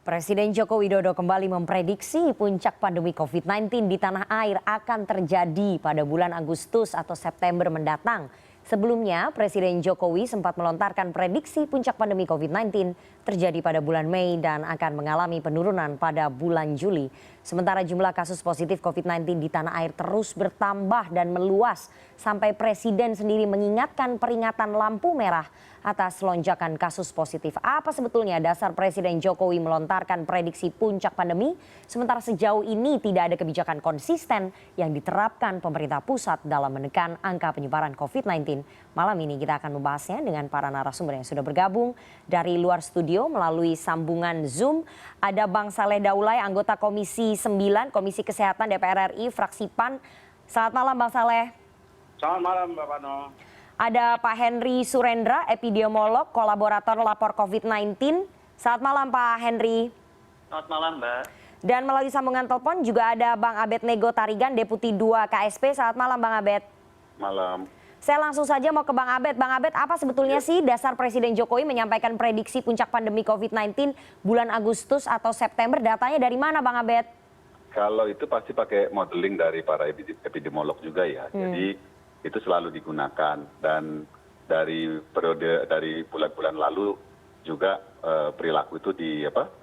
Presiden Joko Widodo kembali memprediksi puncak pandemi COVID-19 di tanah air akan terjadi pada bulan Agustus atau September mendatang. Sebelumnya, Presiden Jokowi sempat melontarkan prediksi puncak pandemi COVID-19 terjadi pada bulan Mei dan akan mengalami penurunan pada bulan Juli. Sementara jumlah kasus positif COVID-19 di tanah air terus bertambah dan meluas sampai Presiden sendiri mengingatkan peringatan lampu merah atas lonjakan kasus positif. Apa sebetulnya dasar Presiden Jokowi melontarkan prediksi puncak pandemi, sementara sejauh ini tidak ada kebijakan konsisten yang diterapkan pemerintah pusat dalam menekan angka penyebaran COVID-19. Malam ini kita akan membahasnya dengan para narasumber yang sudah bergabung dari luar studio melalui sambungan Zoom. Ada Bang Saleh Daulay, anggota Komisi 9, Komisi Kesehatan DPR RI, fraksi PAN. Selamat malam Bang Saleh. Selamat malam Mbak Pano. Ada Pak Henry Surendra, epidemiolog, kolaborator lapor COVID-19. Selamat malam Pak Henry. Selamat malam Mbak. Dan melalui sambungan telepon juga ada Bang Abed Nego Tarigan, Deputi 2 KSP. Selamat malam Bang Abed. Malam. Saya langsung saja mau ke Bang Abed. Bang Abed, apa sebetulnya sih dasar Presiden Jokowi menyampaikan prediksi puncak pandemi COVID-19 bulan Agustus atau September? Datanya dari mana Bang Abed? Kalau itu pasti pakai modeling dari para epidemiolog juga ya. Jadi itu selalu digunakan, dan dari bulan-bulan lalu juga perilaku itu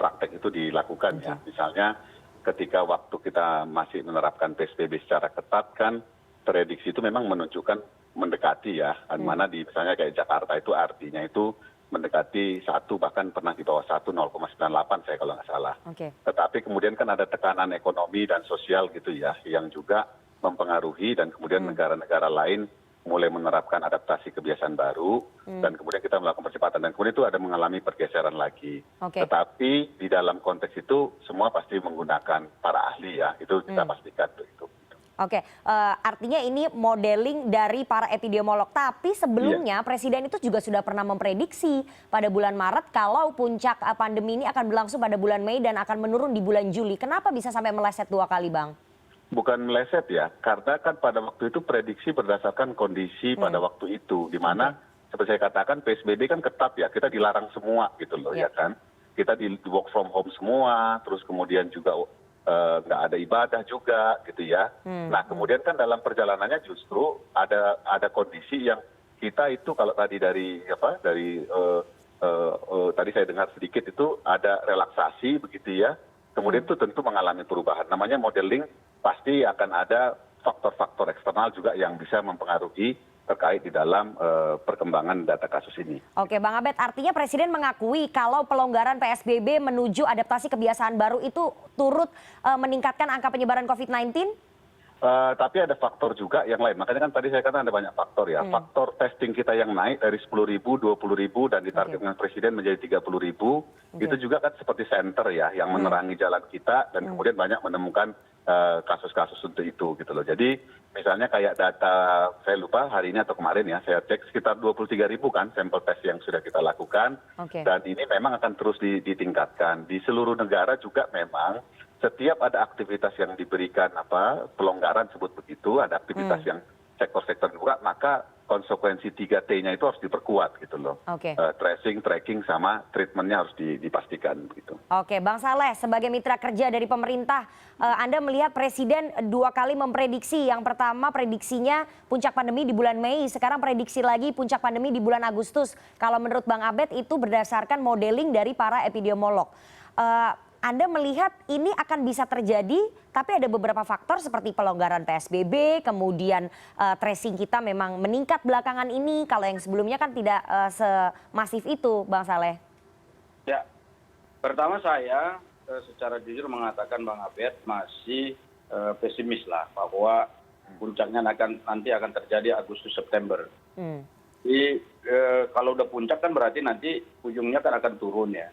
praktek itu dilakukan ya. Misalnya ketika waktu kita masih menerapkan PSBB secara ketat kan prediksi itu memang menunjukkan mendekati ya. Mana di misalnya kayak Jakarta itu artinya itu mendekati 1, bahkan pernah di bawah 1, 0,98 saya kalau nggak salah. Tetapi kemudian kan ada tekanan ekonomi dan sosial gitu ya, yang juga mempengaruhi, dan kemudian negara-negara lain mulai menerapkan adaptasi kebiasaan baru, dan kemudian kita melakukan percepatan, dan kemudian itu ada mengalami pergeseran lagi. Tetapi di dalam konteks itu semua pasti menggunakan para ahli ya, itu kita pastikan itu. Artinya ini modeling dari para epidemiolog. Tapi sebelumnya Presiden itu juga sudah pernah memprediksi pada bulan Maret kalau puncak pandemi ini akan berlangsung pada bulan Mei dan akan menurun di bulan Juli. Kenapa bisa sampai meleset 2 kali Bang? Bukan meleset ya, karena kan pada waktu itu prediksi berdasarkan kondisi pada waktu itu, di mana seperti saya katakan PSBB kan ketat ya, kita dilarang semua gitu loh ya kan, kita di work from home semua, terus kemudian juga nggak ada ibadah juga gitu ya. Nah kemudian kan dalam perjalanannya justru ada kondisi yang kita itu kalau tadi tadi saya dengar sedikit itu ada relaksasi begitu ya, kemudian itu tentu mengalami perubahan, namanya modeling. Pasti akan ada faktor-faktor eksternal juga yang bisa mempengaruhi terkait di dalam perkembangan data kasus ini. Oke Bang Abed, artinya Presiden mengakui kalau pelonggaran PSBB menuju adaptasi kebiasaan baru itu turut meningkatkan angka penyebaran COVID-19? Tapi ada faktor juga yang lain, makanya kan tadi saya katakan ada banyak faktor ya. Faktor testing kita yang naik dari 10.000, 20.000 dan ditargetkan Presiden menjadi 30.000, itu juga kan seperti center ya yang menerangi jalan kita, dan kemudian banyak menemukan kasus-kasus untuk itu gitu loh. Jadi misalnya kayak data, saya lupa hari ini atau kemarin ya, saya cek sekitar 23.000 kan sampel tes yang sudah kita lakukan, dan ini memang akan terus ditingkatkan. Di seluruh negara juga memang setiap ada aktivitas yang diberikan pelonggaran sebut begitu, ada aktivitas yang sektor-sektor buka, maka konsekuensi 3T-nya itu harus diperkuat gitu loh. Tracing, tracking, sama treatmentnya harus dipastikan begitu. Oke, Bang Saleh, sebagai mitra kerja dari pemerintah, Anda melihat Presiden 2 kali memprediksi. Yang pertama prediksinya puncak pandemi di bulan Mei, sekarang prediksi lagi puncak pandemi di bulan Agustus. Kalau menurut Bang Abed itu berdasarkan modeling dari para epidemiolog. Anda melihat ini akan bisa terjadi, tapi ada beberapa faktor seperti pelonggaran PSBB, kemudian tracing kita memang meningkat belakangan ini. Kalau yang sebelumnya kan tidak semasif itu, Bang Saleh. Ya, pertama saya secara jujur mengatakan Bang Abed masih pesimis lah bahwa puncaknya nanti akan terjadi Agustus September. Jadi kalau udah puncak kan berarti nanti ujungnya kan akan turun ya.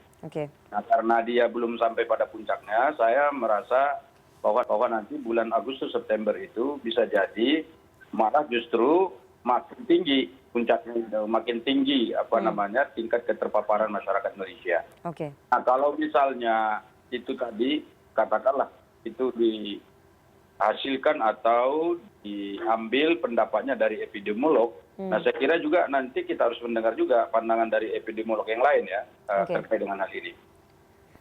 Nah karena dia belum sampai pada puncaknya, saya merasa bahwa nanti bulan Agustus September itu bisa jadi malah justru makin tinggi puncaknya, makin tinggi tingkat keterpaparan masyarakat Indonesia. Nah kalau misalnya itu tadi katakanlah itu dihasilkan atau diambil pendapatnya dari epidemiolog, nah saya kira juga nanti kita harus mendengar juga pandangan dari epidemiolog yang lain ya terkait dengan hal ini.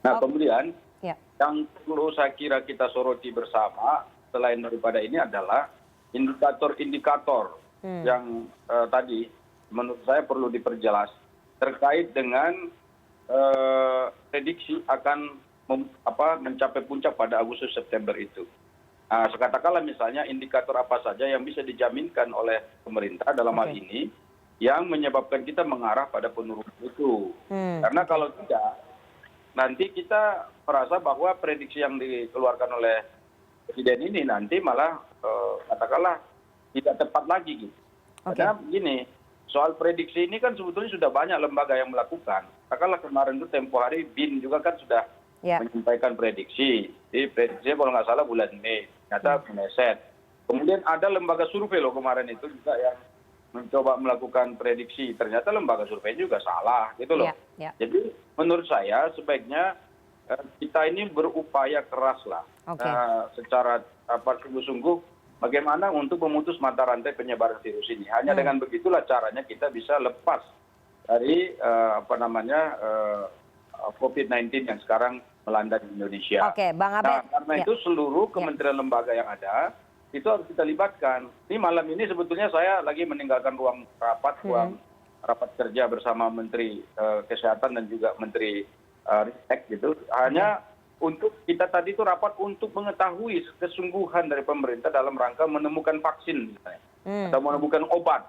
Nah, kemudian Ya. yang perlu saya kira kita soroti bersama selain daripada ini adalah indikator-indikator yang tadi menurut saya perlu diperjelas terkait dengan prediksi akan mencapai puncak pada Agustus September itu. Nah, katakanlah misalnya indikator apa saja yang bisa dijaminkan oleh pemerintah dalam hal ini yang menyebabkan kita mengarah pada penurunan itu. Karena kalau tidak, nanti kita merasa bahwa prediksi yang dikeluarkan oleh presiden ini nanti malah katakanlah tidak tepat lagi gitu. Karena begini, soal prediksi ini kan sebetulnya sudah banyak lembaga yang melakukan. Katakanlah kemarin itu tempo hari BIN juga kan sudah menyampaikan prediksi. Jadi prediksinya kalau nggak salah bulan Mei, ternyata meleset. Kemudian ada lembaga survei loh kemarin itu juga yang mencoba melakukan prediksi. Ternyata lembaga survei juga salah gitu loh. Jadi menurut saya sebaiknya kita ini berupaya keras lah secara sungguh-sungguh bagaimana untuk memutus mata rantai penyebaran virus ini. Hanya dengan begitulah caranya kita bisa lepas dari COVID-19 yang sekarang melanda di Indonesia. Bang Abed. Nah, karena itu seluruh kementerian lembaga yang ada itu harus kita libatkan. Ini malam ini sebetulnya saya lagi meninggalkan ruang rapat kerja bersama Menteri Kesehatan dan juga Menteri Ristek gitu. Hanya untuk kita tadi itu rapat untuk mengetahui kesungguhan dari pemerintah dalam rangka menemukan vaksin misalnya, atau menemukan obat.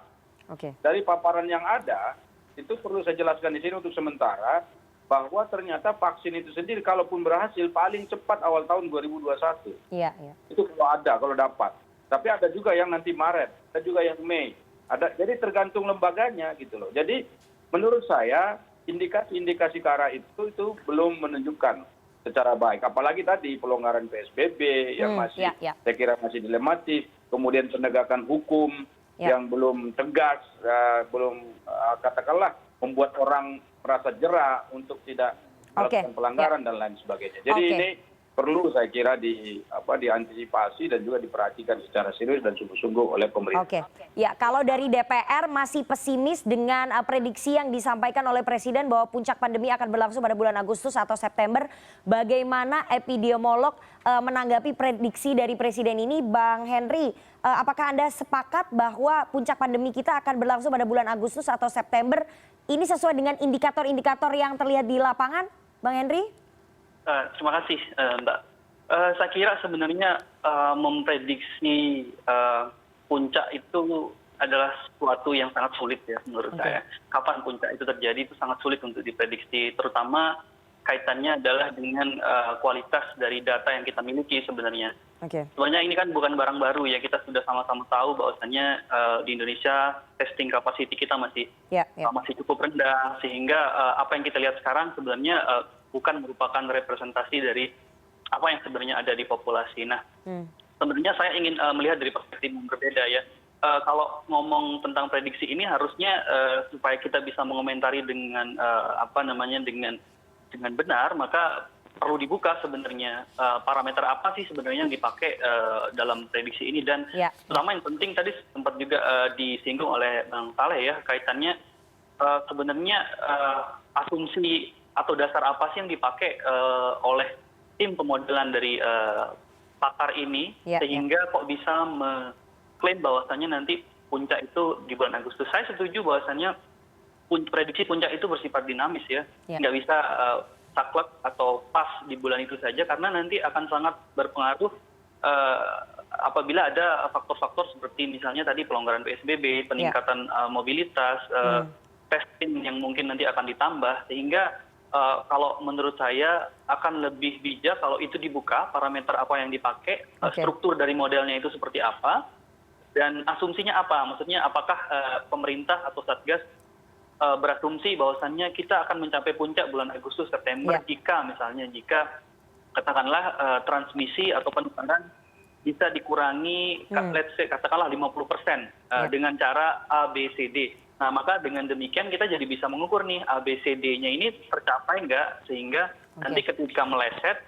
Dari paparan yang ada itu perlu saya jelaskan di sini untuk sementara bahwa ternyata vaksin itu sendiri kalaupun berhasil paling cepat awal tahun 2021. Itu kalau dapat. Tapi ada juga yang nanti Maret, ada juga yang Mei. Jadi tergantung lembaganya gitu loh. Jadi menurut saya indikasi-indikasi ke arah itu belum menunjukkan secara baik. Apalagi tadi pelonggaran PSBB yang masih saya kira masih dilematis, kemudian penegakan hukum yang belum tegas, belum katakanlah membuat orang merasa jera untuk tidak melakukan pelanggaran dan lain sebagainya. Jadi ini perlu saya kira diantisipasi dan juga diperhatikan secara serius dan sungguh-sungguh oleh pemerintah. Ya, kalau dari DPR masih pesimis dengan prediksi yang disampaikan oleh Presiden bahwa puncak pandemi akan berlangsung pada bulan Agustus atau September. Bagaimana epidemiolog menanggapi prediksi dari Presiden ini, Bang Henry? Apakah Anda sepakat bahwa puncak pandemi kita akan berlangsung pada bulan Agustus atau September? Ini sesuai dengan indikator-indikator yang terlihat di lapangan, Bang Henry? Terima kasih, Mbak. Saya kira sebenarnya memprediksi puncak itu adalah sesuatu yang sangat sulit ya menurut saya. Kapan puncak itu terjadi itu sangat sulit untuk diprediksi, terutama kaitannya adalah dengan kualitas dari data yang kita miliki sebenarnya. Sebenarnya ini kan bukan barang baru ya, kita sudah sama-sama tahu bahwasannya di Indonesia testing capacity kita masih cukup rendah, sehingga apa yang kita lihat sekarang sebenarnya bukan merupakan representasi dari apa yang sebenarnya ada di populasi. Nah, sebenarnya saya ingin melihat dari perspektif yang berbeda ya. Kalau ngomong tentang prediksi ini harusnya supaya kita bisa mengomentari dengan dengan benar, maka perlu dibuka sebenarnya parameter apa sih sebenarnya yang dipakai dalam prediksi ini, dan terutama yang penting tadi sempat juga disinggung oleh Bang Saleh ya, kaitannya sebenarnya asumsi atau dasar apa sih yang dipakai oleh tim pemodelan dari pakar ini sehingga kok bisa mengklaim bahwasannya nanti puncak itu di bulan Agustus. Saya setuju bahwasannya prediksi puncak itu bersifat dinamis ya, nggak bisa saklek atau pas di bulan itu saja, karena nanti akan sangat berpengaruh apabila ada faktor-faktor seperti misalnya tadi pelonggaran PSBB, peningkatan mobilitas, testing yang mungkin nanti akan ditambah, sehingga kalau menurut saya akan lebih bijak kalau itu dibuka parameter apa yang dipakai, struktur dari modelnya itu seperti apa, dan asumsinya apa. Maksudnya apakah pemerintah atau Satgas berasumsi bahwasannya kita akan mencapai puncak bulan Agustus September jika katakanlah transmisi atau penularan bisa dikurangi katakanlah 50% dengan cara A, B, C, D. Nah, maka dengan demikian kita jadi bisa mengukur nih ABCD-nya ini tercapai nggak, sehingga nanti ketika meleset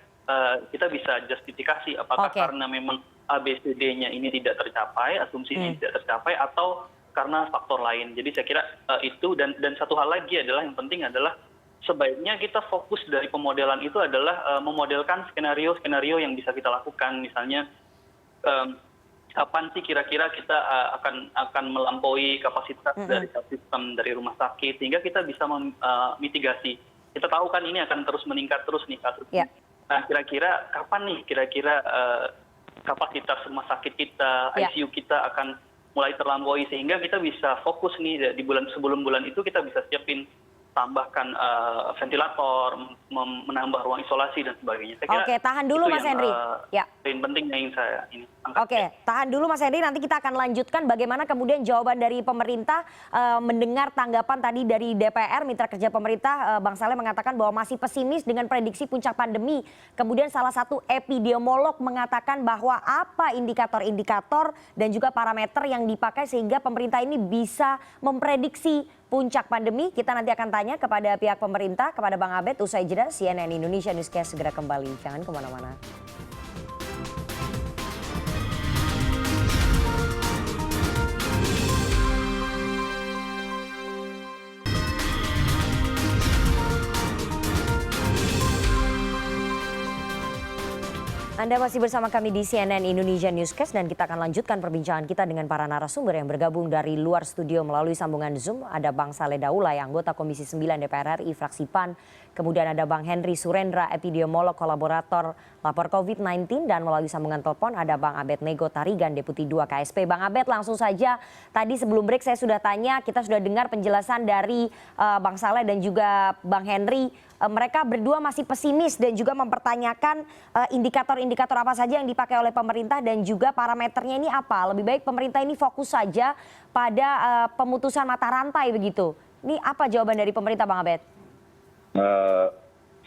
kita bisa justifikasi apakah karena memang ABCD-nya ini tidak tercapai, asumsinya tidak tercapai, atau karena faktor lain. Jadi saya kira itu, dan satu hal lagi adalah yang penting adalah sebaiknya kita fokus dari pemodelan itu adalah memodelkan skenario-skenario yang bisa kita lakukan. Misalnya kapan sih kira-kira kita akan melampaui kapasitas dari sistem dari rumah sakit sehingga kita bisa mitigasi. Kita tahu kan ini akan terus meningkat terus nih kasusnya. Nah, kira-kira kapan nih kira-kira kapasitas rumah sakit kita, ICU kita akan mulai terlampaui sehingga kita bisa fokus nih di sebelum bulan itu kita bisa siapin tambahkan ventilator, menambah ruang isolasi dan sebagainya. Saya kira Oke, tahan dulu Mas Henry. Poin penting yang ingin saya angkat. Oke, tahan dulu Mas Henry, nanti kita akan lanjutkan bagaimana kemudian jawaban dari pemerintah mendengar tanggapan tadi dari DPR, mitra kerja pemerintah, Bang Saleh mengatakan bahwa masih pesimis dengan prediksi puncak pandemi. Kemudian salah satu epidemiolog mengatakan bahwa apa indikator-indikator dan juga parameter yang dipakai sehingga pemerintah ini bisa memprediksi puncak pandemi. Kita nanti akan tanya kepada pihak pemerintah, kepada Bang Abed, usai jeda. CNN Indonesia Newscast segera kembali, jangan kemana-mana. Anda masih bersama kami di CNN Indonesia Newscast dan kita akan lanjutkan perbincangan kita dengan para narasumber yang bergabung dari luar studio melalui sambungan Zoom. Ada Bang Saleh Daulay, anggota Komisi 9 DPR RI, fraksi PAN. Kemudian ada Bang Henry Surendra, epidemiolog kolaborator lapor COVID-19. Dan melalui sambungan telepon ada Bang Abed Nego Tarigan, Deputi 2 KSP. Bang Abed, langsung saja, tadi sebelum break saya sudah tanya, kita sudah dengar penjelasan dari Bang Saleh dan juga Bang Henry. Mereka berdua masih pesimis dan juga mempertanyakan indikator-indikator apa saja yang dipakai oleh pemerintah dan juga parameternya ini apa. Lebih baik pemerintah ini fokus saja pada pemutusan mata rantai begitu. Ini apa jawaban dari pemerintah, Bang Abed?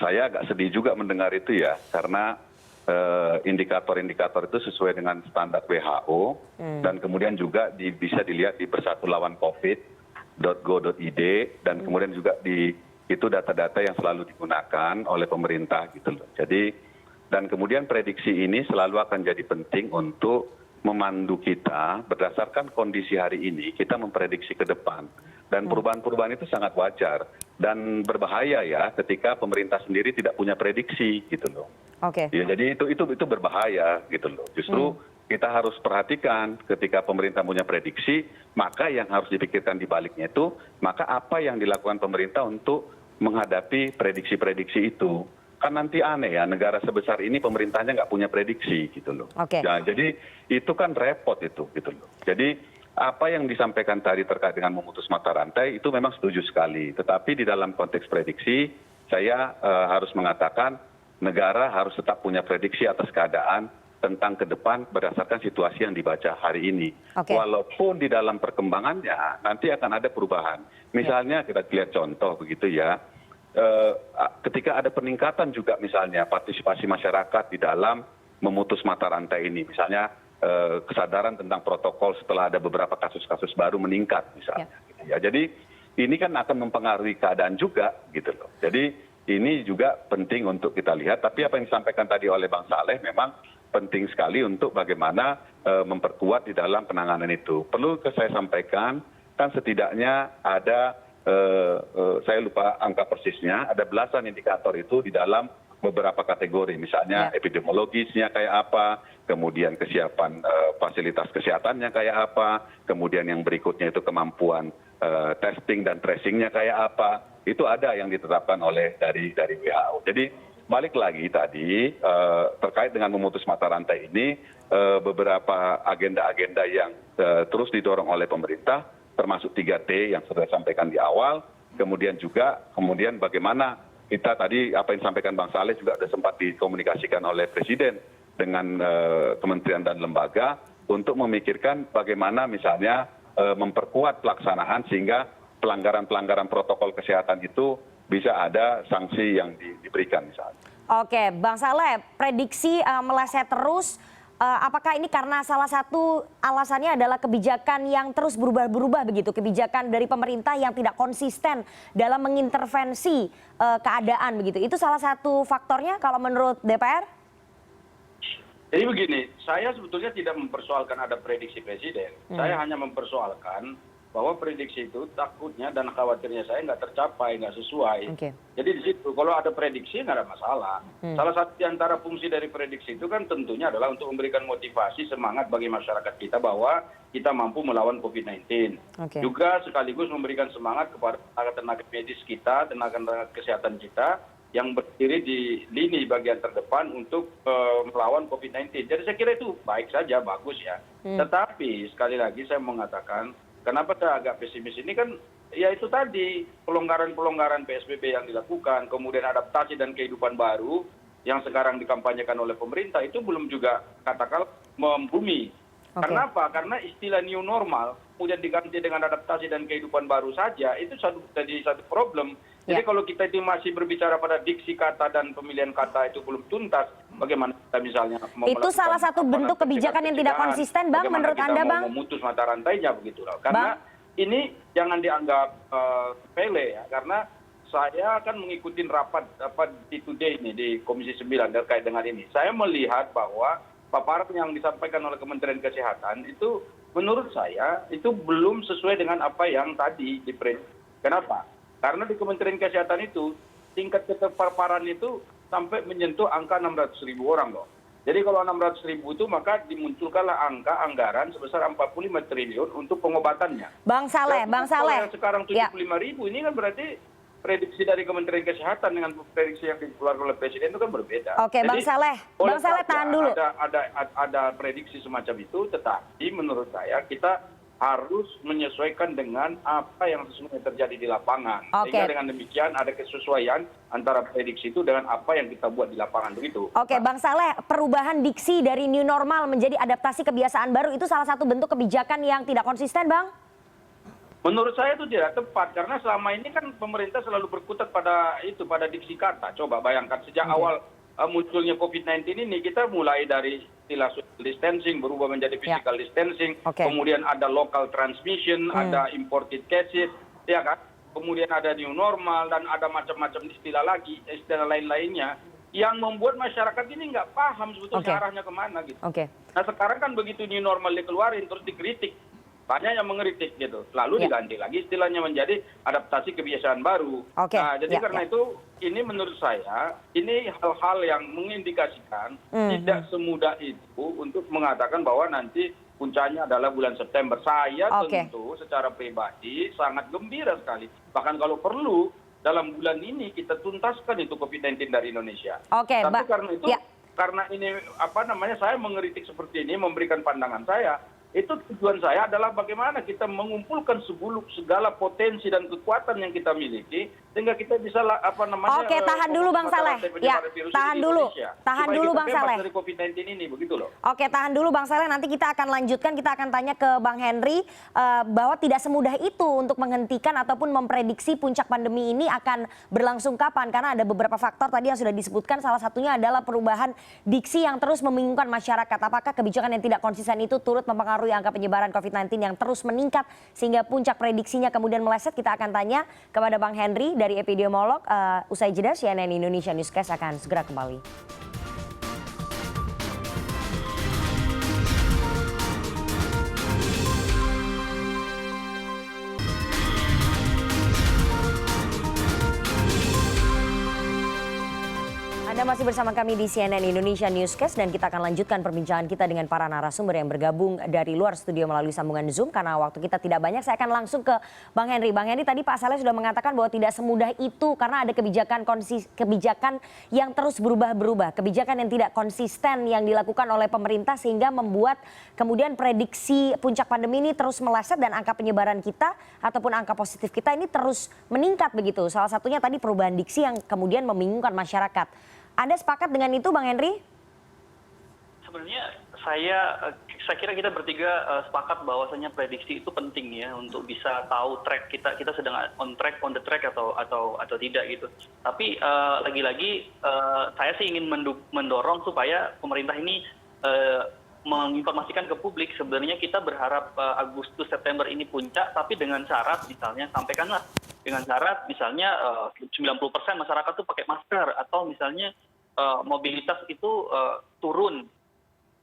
Saya agak sedih juga mendengar itu ya, karena indikator-indikator itu sesuai dengan standar WHO dan kemudian juga bisa dilihat di bersatulawancovid.go.id dan kemudian juga itu data-data yang selalu digunakan oleh pemerintah gitu loh. Jadi dan kemudian prediksi ini selalu akan jadi penting untuk memandu kita berdasarkan kondisi hari ini kita memprediksi ke depan. Dan perubahan-perubahan itu sangat wajar dan berbahaya ya ketika pemerintah sendiri tidak punya prediksi gitu loh. Oke. Ya, jadi itu berbahaya gitu loh. Justru kita harus perhatikan ketika pemerintah punya prediksi, maka yang harus dipikirkan di baliknya itu, maka apa yang dilakukan pemerintah untuk menghadapi prediksi-prediksi itu. Kan nanti aneh ya, negara sebesar ini pemerintahnya nggak punya prediksi gitu loh. Ya, jadi itu kan repot itu gitu loh. Jadi apa yang disampaikan tadi terkait dengan memutus mata rantai itu memang setuju sekali. Tetapi di dalam konteks prediksi, saya harus mengatakan negara harus tetap punya prediksi atas keadaan tentang ke depan berdasarkan situasi yang dibaca hari ini. Walaupun di dalam perkembangannya nanti akan ada perubahan. Misalnya kita lihat contoh begitu ya, ketika ada peningkatan juga misalnya partisipasi masyarakat di dalam memutus mata rantai ini. Misalnya kesadaran tentang protokol setelah ada beberapa kasus-kasus baru meningkat misalnya. Gitu ya. Jadi ini kan akan mempengaruhi keadaan juga gitu loh. Jadi ini juga penting untuk kita lihat. Tapi apa yang disampaikan tadi oleh Bang Saleh memang penting sekali untuk bagaimana memperkuat di dalam penanganan itu. Perlu saya sampaikan, kan setidaknya ada, saya lupa angka persisnya, ada belasan indikator itu di dalam beberapa kategori. Misalnya epidemiologisnya kayak apa, kemudian kesiapan fasilitas kesehatannya kayak apa, kemudian yang berikutnya itu kemampuan testing dan tracingnya kayak apa. Itu ada yang ditetapkan oleh dari WHO. Jadi balik lagi tadi terkait dengan memutus mata rantai ini, beberapa agenda-agenda yang terus didorong oleh pemerintah, termasuk 3T yang sudah disampaikan di awal, kemudian bagaimana kita tadi apa yang disampaikan Bang Saleh juga sudah sempat dikomunikasikan oleh Presiden dengan kementerian dan lembaga untuk memikirkan bagaimana misalnya memperkuat pelaksanaan sehingga pelanggaran-pelanggaran protokol kesehatan itu bisa ada sanksi yang diberikan misalnya. Oke, Bang Saleh, prediksi meleset terus, apakah ini karena salah satu alasannya adalah kebijakan yang terus berubah-berubah begitu, kebijakan dari pemerintah yang tidak konsisten dalam mengintervensi keadaan begitu, itu salah satu faktornya kalau menurut DPR? Jadi begini, saya sebetulnya tidak mempersoalkan ada prediksi presiden, saya hanya mempersoalkan bahwa prediksi itu takutnya dan khawatirnya saya nggak tercapai, nggak sesuai. Jadi di situ kalau ada prediksi nggak ada masalah. Salah satu di antara fungsi dari prediksi itu kan tentunya adalah untuk memberikan motivasi semangat bagi masyarakat kita bahwa kita mampu melawan COVID-19. Juga sekaligus memberikan semangat kepada tenaga medis kita, tenaga kesehatan kita yang berdiri di lini bagian terdepan untuk melawan COVID-19. Jadi saya kira itu baik saja, bagus ya. Tetapi sekali lagi saya mengatakan, kenapa saya agak pesimis ini kan, ya itu tadi pelonggaran-pelonggaran PSBB yang dilakukan, kemudian adaptasi dan kehidupan baru yang sekarang dikampanyekan oleh pemerintah itu belum juga katakan membumi. Kenapa? Karena istilah new normal kemudian diganti dengan adaptasi dan kehidupan baru saja itu jadi satu problem. Jadi kalau kita itu masih berbicara pada diksi kata dan pemilihan kata itu belum tuntas, bagaimana kita misalnya itu salah satu bentuk kebijakan yang tidak konsisten, Bang, menurut Anda, Bang? Memutus mata rantainya begitu loh. Karena ini jangan dianggap sepele ya, karena saya akan mengikuti rapat di Today ini di Komisi 9 terkait dengan ini. Saya melihat bahwa paparan yang disampaikan oleh Kementerian Kesehatan itu menurut saya itu belum sesuai dengan apa yang tadi diprediksi. Kenapa? Karena di Kementerian Kesehatan itu tingkat keterpaparan itu sampai menyentuh angka 600.000 orang loh. Jadi kalau 600.000 itu maka dimunculkanlah angka anggaran sebesar 45 triliun untuk pengobatannya. Bang Saleh. Yang sekarang 75.000 ini kan berarti prediksi dari Kementerian Kesehatan dengan prediksi yang dikeluarkan oleh Presiden itu kan berbeda. Oke, Bang Saleh. Bang Saleh tahan dulu. Ada prediksi semacam itu, tetapi menurut saya kita harus menyesuaikan dengan apa yang sesungguhnya terjadi di lapangan. Sehingga dengan demikian ada kesesuaian antara prediksi itu dengan apa yang kita buat di lapangan begitu. Oke, Bang Saleh, perubahan diksi dari new normal menjadi adaptasi kebiasaan baru itu salah satu bentuk kebijakan yang tidak konsisten, Bang? Menurut saya itu tidak tepat karena selama ini kan pemerintah selalu berkutat pada diksi kata. Coba bayangkan sejak awal munculnya COVID-19 ini kita mulai dari istilah social distancing berubah menjadi physical distancing, kemudian ada local transmission, ada imported cases, ya kan? Kemudian ada new normal dan ada macam-macam istilah lain-lainnya yang membuat masyarakat ini nggak paham sebetulnya arahnya kemana gitu. Nah sekarang kan begitu new normal dikeluarin terus dikritik. Banyak yang mengkritik gitu, lalu diganti lagi istilahnya menjadi adaptasi kebiasaan baru. Nah, jadi karena itu ini menurut saya ini hal-hal yang mengindikasikan tidak semudah itu untuk mengatakan bahwa nanti puncaknya adalah bulan September. Saya tentu secara pribadi sangat gembira sekali. Bahkan kalau perlu dalam bulan ini kita tuntaskan itu COVID-19 dari Indonesia. Tapi karena itu, karena ini saya mengkritik seperti ini, memberikan pandangan saya. Itu tujuan saya adalah bagaimana kita mengumpulkan segala potensi dan kekuatan yang kita miliki sehingga kita bisa Oke, tahan dulu Bang Saleh. Ya, tahan dulu. Tahan dulu Bang Saleh. Dari COVID-19 ini begitu loh. Oke, tahan dulu Bang Saleh, nanti kita akan lanjutkan, kita akan tanya ke Bang Henry bahwa tidak semudah itu untuk menghentikan ataupun memprediksi puncak pandemi ini akan berlangsung kapan karena ada beberapa faktor tadi yang sudah disebutkan, salah satunya adalah perubahan diksi yang terus membingungkan masyarakat. Apakah kebijakan yang tidak konsisten itu turut mempengaruhi angka penyebaran COVID-19 yang terus meningkat sehingga puncak prediksinya kemudian meleset? Kita akan tanya kepada Bang Henry dari epidemiolog. Usai jeda, CNN Indonesia Newscast akan segera kembali. Anda masih bersama kami di CNN Indonesia Newscast dan kita akan lanjutkan perbincangan kita dengan para narasumber yang bergabung dari luar studio melalui sambungan Zoom karena waktu kita tidak banyak. Saya akan langsung ke Bang Henry. Bang Henry, tadi Pak Saleh sudah mengatakan bahwa tidak semudah itu karena ada kebijakan yang terus berubah-berubah, kebijakan yang tidak konsisten yang dilakukan oleh pemerintah sehingga membuat kemudian prediksi puncak pandemi ini terus meleset dan angka penyebaran kita ataupun angka positif kita ini terus meningkat begitu. Salah satunya tadi perubahan diksi yang kemudian membingungkan masyarakat. Anda sepakat dengan itu, Bang Henry? Sebenarnya saya kira kita bertiga sepakat bahwasanya prediksi itu penting ya untuk bisa tahu track kita sedang on the track atau tidak gitu. Tapi lagi-lagi saya sih ingin mendorong supaya pemerintah ini menginformasikan ke publik sebenarnya kita berharap Agustus September ini puncak, tapi dengan syarat misalnya sampaikanlah dengan syarat misalnya 90% masyarakat tuh pakai masker atau misalnya mobilitas itu turun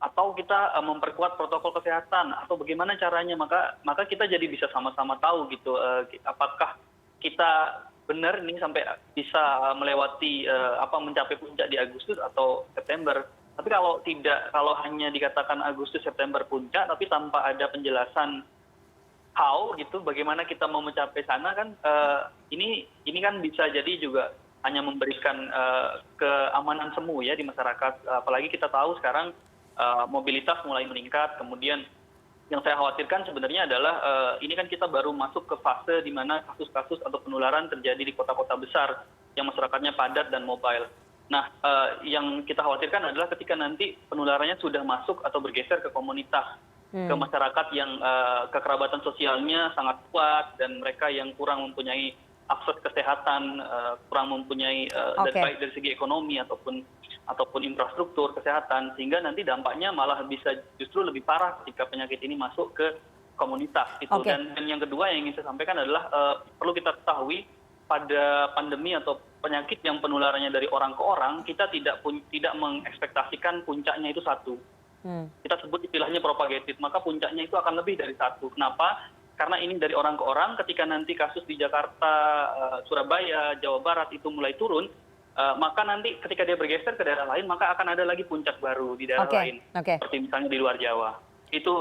atau kita memperkuat protokol kesehatan atau bagaimana caranya, maka kita jadi bisa sama-sama tahu gitu apakah kita benar ini sampai bisa melewati mencapai puncak di Agustus atau September. Tapi kalau tidak, kalau hanya dikatakan Agustus September puncak tapi tanpa ada penjelasan how gitu bagaimana kita mau mencapai sana kan ini kan bisa jadi juga hanya memberikan keamanan semu ya di masyarakat, apalagi kita tahu sekarang mobilitas mulai meningkat. Kemudian yang saya khawatirkan sebenarnya adalah ini kan kita baru masuk ke fase di mana kasus-kasus atau penularan terjadi di kota-kota besar yang masyarakatnya padat dan mobile. Nah, yang kita khawatirkan adalah ketika nanti penularannya sudah masuk atau bergeser ke komunitas, ke masyarakat yang kekerabatan sosialnya sangat kuat dan mereka yang kurang mempunyai akses kesehatan, kurang mempunyai baik dari segi ekonomi ataupun infrastruktur kesehatan, sehingga nanti dampaknya malah bisa justru lebih parah ketika penyakit ini masuk ke komunitas. Dan yang kedua yang ingin saya sampaikan adalah perlu kita ketahui pada pandemi atau penyakit yang penularannya dari orang ke orang, kita tidak mengekspektasikan puncaknya itu satu. Kita sebut istilahnya propagated, maka puncaknya itu akan lebih dari satu. Kenapa? Karena ini dari orang ke orang, ketika nanti kasus di Jakarta, Surabaya, Jawa Barat itu mulai turun, maka nanti ketika dia bergeser ke daerah lain, maka akan ada lagi puncak baru di daerah lain, seperti misalnya di luar Jawa.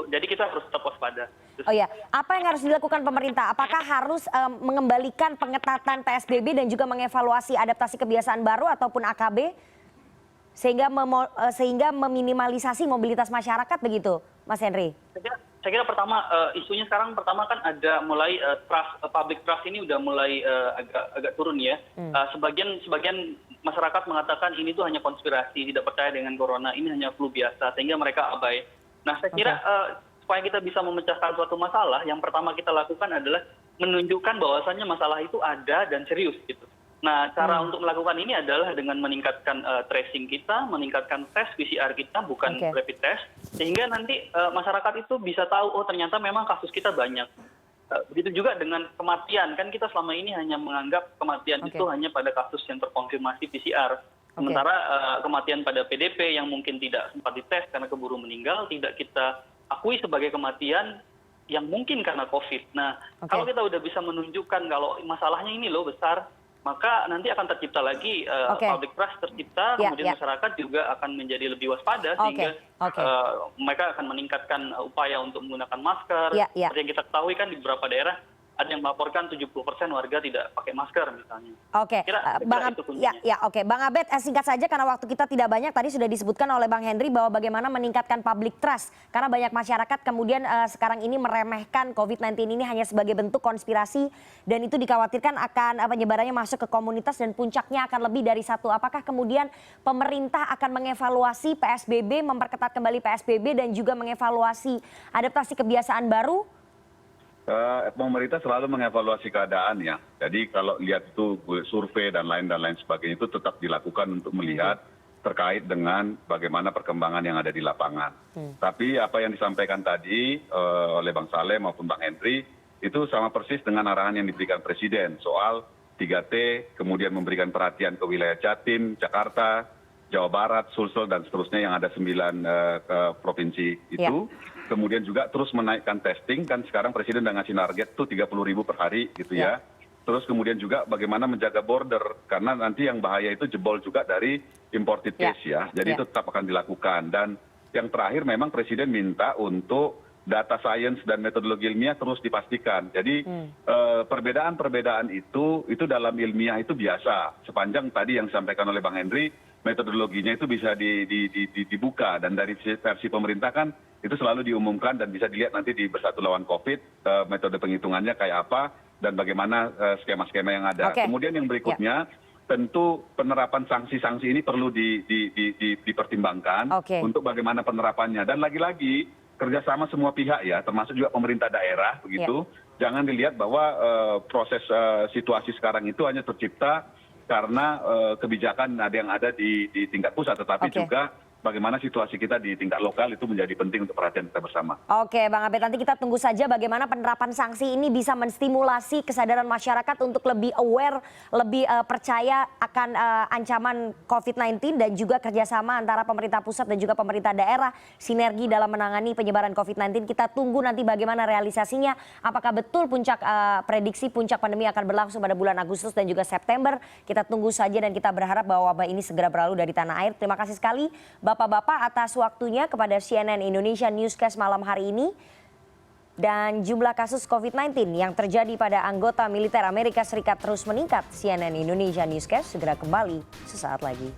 Jadi kita harus tetap waspada. Oh ya, apa yang harus dilakukan pemerintah? Apakah harus mengembalikan pengetatan PSBB dan juga mengevaluasi adaptasi kebiasaan baru ataupun AKB sehingga meminimalisasi mobilitas masyarakat begitu, Mas Henry? Saya kira pertama isunya sekarang pertama kan ada mulai public trust ini udah mulai agak turun ya. Sebagian masyarakat mengatakan ini tuh hanya konspirasi, tidak percaya dengan corona, ini hanya flu biasa, sehingga mereka abai. Nah, saya kira supaya kita bisa memecahkan suatu masalah, yang pertama kita lakukan adalah menunjukkan bahwasannya masalah itu ada dan serius gitu. Nah, cara untuk melakukan ini adalah dengan meningkatkan tracing kita, meningkatkan tes PCR kita, bukan rapid test, sehingga nanti masyarakat itu bisa tahu, oh ternyata memang kasus kita banyak. Begitu juga dengan kematian, kan kita selama ini hanya menganggap kematian itu hanya pada kasus yang terkonfirmasi PCR. Sementara kematian pada PDP yang mungkin tidak sempat dites karena keburu meninggal, tidak kita akui sebagai kematian yang mungkin karena COVID. Nah, kalau kita udah bisa menunjukkan kalau masalahnya ini loh besar, maka nanti akan tercipta lagi public trust tercipta, kemudian masyarakat juga akan menjadi lebih waspada sehingga mereka akan meningkatkan upaya untuk menggunakan masker. Seperti yang kita ketahui kan di beberapa daerah ada yang melaporkan 70% warga tidak pakai masker misalnya. Bang Abed, singkat saja karena waktu kita tidak banyak. Tadi sudah disebutkan oleh Bang Henry bahwa bagaimana meningkatkan public trust karena banyak masyarakat kemudian sekarang ini meremehkan COVID-19 ini hanya sebagai bentuk konspirasi dan itu dikhawatirkan akan penyebarannya masuk ke komunitas dan puncaknya akan lebih dari satu. Apakah kemudian pemerintah akan mengevaluasi PSBB, memperketat kembali PSBB dan juga mengevaluasi adaptasi kebiasaan baru? Pemerintah selalu mengevaluasi keadaan ya. Jadi kalau lihat itu survei dan lain sebagainya itu tetap dilakukan untuk melihat terkait dengan bagaimana perkembangan yang ada di lapangan. Tapi apa yang disampaikan tadi oleh Bang Saleh maupun Bang Henry itu sama persis dengan arahan yang diberikan Presiden soal 3T, kemudian memberikan perhatian ke wilayah Jatim, Jakarta, Jawa Barat, Sulsel dan seterusnya yang ada 9 provinsi itu. Kemudian juga terus menaikkan testing, kan sekarang Presiden sudah ngasih target tuh 30.000 per hari gitu ya. Terus kemudian juga bagaimana menjaga border, karena nanti yang bahaya itu jebol juga dari imported case ya. Jadi itu tetap akan dilakukan. Dan yang terakhir memang Presiden minta untuk data science dan metodologi ilmiah terus dipastikan. Jadi perbedaan-perbedaan itu dalam ilmiah itu biasa. Sepanjang tadi yang disampaikan oleh Bang Henry, metodologinya itu bisa dibuka. Dan dari versi pemerintah kan itu selalu diumumkan dan bisa dilihat nanti di Bersatu Lawan COVID, metode penghitungannya kayak apa dan bagaimana skema-skema yang ada. Kemudian yang berikutnya, tentu penerapan sanksi-sanksi ini perlu dipertimbangkan untuk bagaimana penerapannya. Dan lagi-lagi kerjasama semua pihak ya, termasuk juga pemerintah daerah begitu. Jangan dilihat bahwa proses situasi sekarang itu hanya tercipta karena kebijakan yang ada di tingkat pusat, tetapi juga bagaimana situasi kita di tingkat lokal itu menjadi penting untuk perhatian kita bersama. Oke Bang Abed, nanti kita tunggu saja bagaimana penerapan sanksi ini bisa menstimulasi kesadaran masyarakat untuk lebih aware, lebih percaya akan ancaman COVID-19 dan juga kerjasama antara pemerintah pusat dan juga pemerintah daerah, sinergi dalam menangani penyebaran COVID-19. Kita tunggu nanti bagaimana realisasinya, apakah betul prediksi puncak pandemi akan berlangsung pada bulan Agustus dan juga September. Kita tunggu saja dan kita berharap bahwa wabah ini segera berlalu dari tanah air. Terima kasih sekali Bapak-bapak atas waktunya kepada CNN Indonesia Newscast malam hari ini. Dan jumlah kasus COVID-19 yang terjadi pada anggota militer Amerika Serikat terus meningkat. CNN Indonesia Newscast segera kembali sesaat lagi.